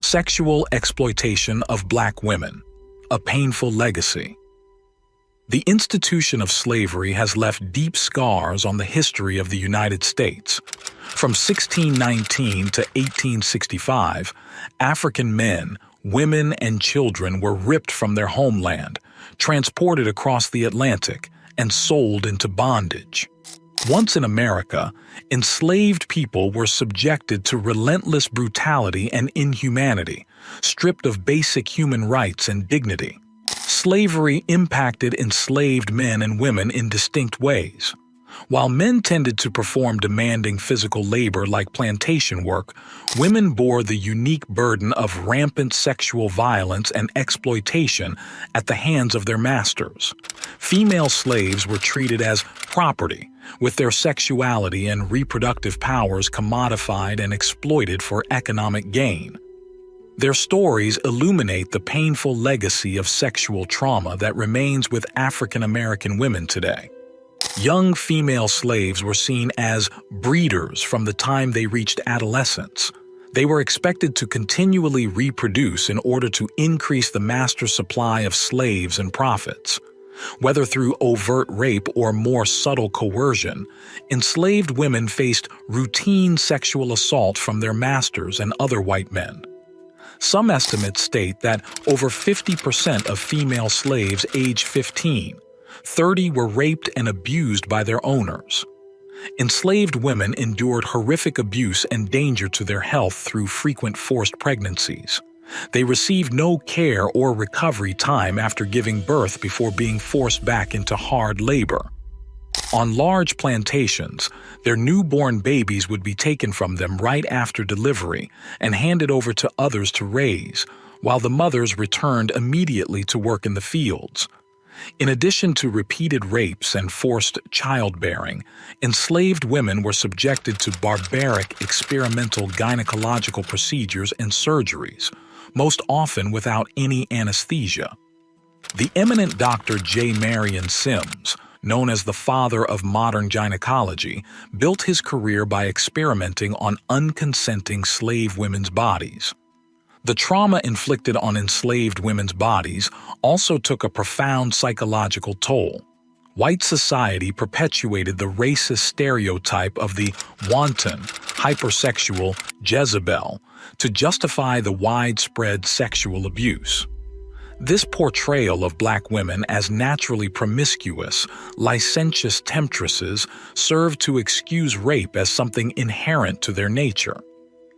Sexual exploitation of black women, a painful legacy. The institution of slavery has left deep scars on the history of the United States. From 1619 to 1865, African men, women, and children were ripped from their homeland, transported across the Atlantic, and sold into bondage. Once in America, enslaved people were subjected to relentless brutality and inhumanity, stripped of basic human rights and dignity. Slavery impacted enslaved men and women in distinct ways. While men tended to perform demanding physical labor like plantation work, women bore the unique burden of rampant sexual violence and exploitation at the hands of their masters. Female slaves were treated as property, with their sexuality and reproductive powers commodified and exploited for economic gain. Their stories illuminate the painful legacy of sexual trauma that remains with African American women today. Young female slaves were seen as breeders from the time they reached adolescence. They were expected to continually reproduce in order to increase the master's supply of slaves and profits. Whether through overt rape or more subtle coercion, enslaved women faced routine sexual assault from their masters and other white men. Some estimates state that over 50% of female slaves aged 15, 30 were raped and abused by their owners. Enslaved women endured horrific abuse and danger to their health through frequent forced pregnancies. They received no care or recovery time after giving birth before being forced back into hard labor. On large plantations, their newborn babies would be taken from them right after delivery and handed over to others to raise, while the mothers returned immediately to work in the fields. In addition to repeated rapes and forced childbearing, enslaved women were subjected to barbaric experimental gynecological procedures and surgeries, most often without any anesthesia. The eminent Dr. J. Marion Sims, known as the father of modern gynecology, built his career by experimenting on unconsenting slave women's bodies. The trauma inflicted on enslaved women's bodies also took a profound psychological toll. White society perpetuated the racist stereotype of the wanton, hypersexual Jezebel to justify the widespread sexual abuse. This portrayal of black women as naturally promiscuous, licentious temptresses served to excuse rape as something inherent to their nature.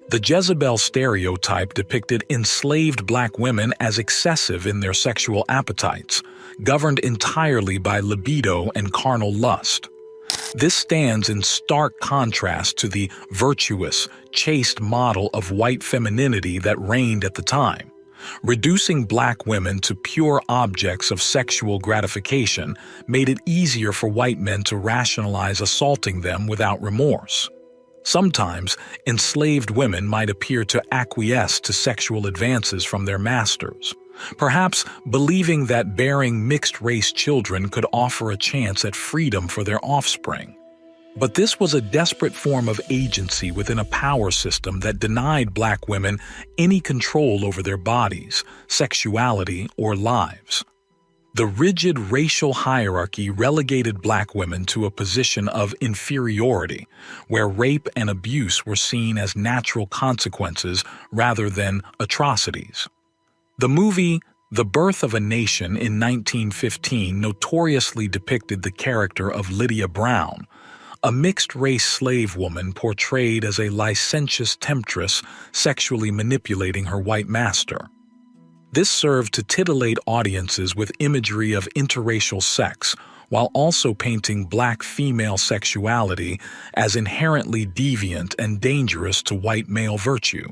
The Jezebel stereotype depicted enslaved black women as excessive in their sexual appetites, governed entirely by libido and carnal lust. This stands in stark contrast to the virtuous, chaste model of white femininity that reigned at the time. Reducing black women to pure objects of sexual gratification made it easier for white men to rationalize assaulting them without remorse. Sometimes, enslaved women might appear to acquiesce to sexual advances from their masters, perhaps believing that bearing mixed-race children could offer a chance at freedom for their offspring. But this was a desperate form of agency within a power system that denied black women any control over their bodies, sexuality, or lives. The rigid racial hierarchy relegated black women to a position of inferiority, where rape and abuse were seen as natural consequences rather than atrocities. The movie The Birth of a Nation in 1915 notoriously depicted the character of Lydia Brown, a mixed-race slave woman portrayed as a licentious temptress sexually manipulating her white master. This served to titillate audiences with imagery of interracial sex, while also painting black female sexuality as inherently deviant and dangerous to white male virtue.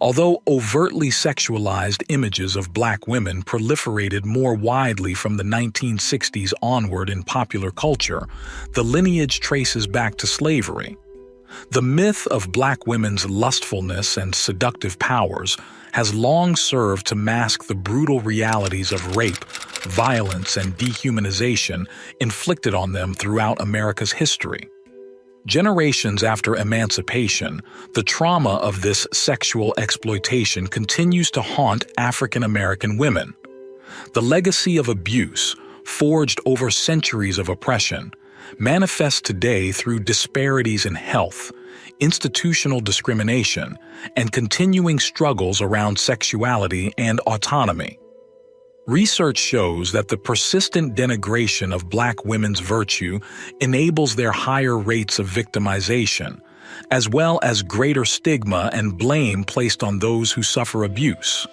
Although overtly sexualized images of black women proliferated more widely from the 1960s onward in popular culture, the lineage traces back to slavery. The myth of black women's lustfulness and seductive powers has long served to mask the brutal realities of rape, violence, and dehumanization inflicted on them throughout America's history. Generations after emancipation, the trauma of this sexual exploitation continues to haunt African American women. The legacy of abuse, forged over centuries of oppression, manifests today through disparities in health, institutional discrimination, and continuing struggles around sexuality and autonomy. Research shows that the persistent denigration of Black women's virtue enables their higher rates of victimization, as well as greater stigma and blame placed on those who suffer abuse.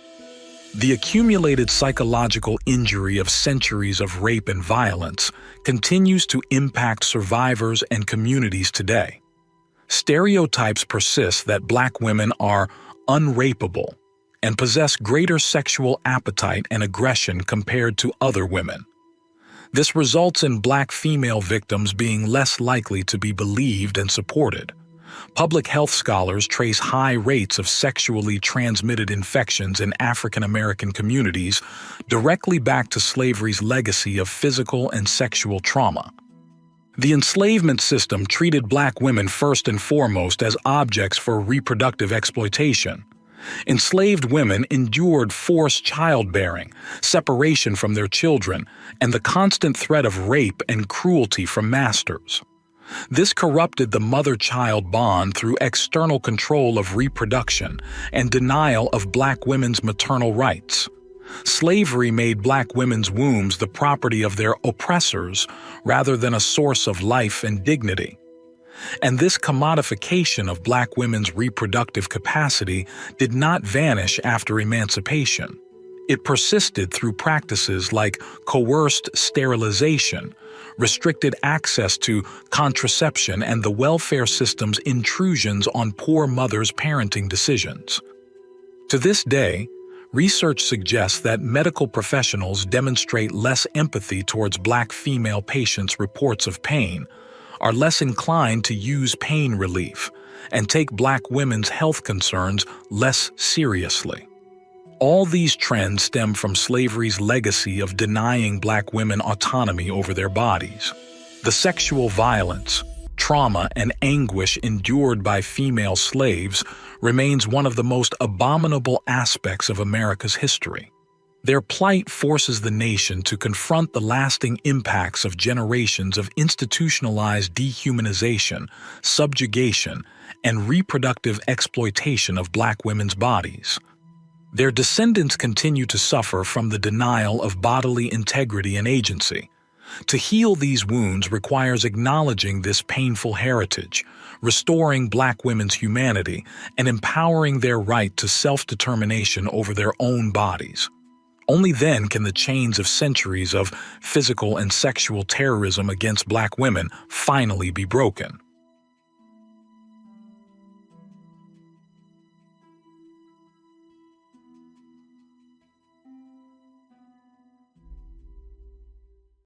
The accumulated psychological injury of centuries of rape and violence continues to impact survivors and communities today. Stereotypes persist that Black women are unrapeable and possess greater sexual appetite and aggression compared to other women. This results in Black female victims being less likely to be believed and supported. Public health scholars trace high rates of sexually transmitted infections in African American communities directly back to slavery's legacy of physical and sexual trauma. The enslavement system treated Black women first and foremost as objects for reproductive exploitation. Enslaved women endured forced childbearing, separation from their children, and the constant threat of rape and cruelty from masters. This corrupted the mother-child bond through external control of reproduction and denial of Black women's maternal rights. Slavery made Black women's wombs the property of their oppressors rather than a source of life and dignity. And this commodification of Black women's reproductive capacity did not vanish after emancipation. It persisted through practices like coerced sterilization, restricted access to contraception, and the welfare system's intrusions on poor mothers' parenting decisions. To this day, research suggests that medical professionals demonstrate less empathy towards Black female patients' reports of pain, are less inclined to use pain relief, and take Black women's health concerns less seriously. All these trends stem from slavery's legacy of denying Black women autonomy over their bodies. The sexual violence, trauma, and anguish endured by female slaves remains one of the most abominable aspects of America's history. Their plight forces the nation to confront the lasting impacts of generations of institutionalized dehumanization, subjugation, and reproductive exploitation of Black women's bodies. Their descendants continue to suffer from the denial of bodily integrity and agency. To heal these wounds requires acknowledging this painful heritage, restoring Black women's humanity, and empowering their right to self-determination over their own bodies. Only then can the chains of centuries of physical and sexual terrorism against Black women finally be broken.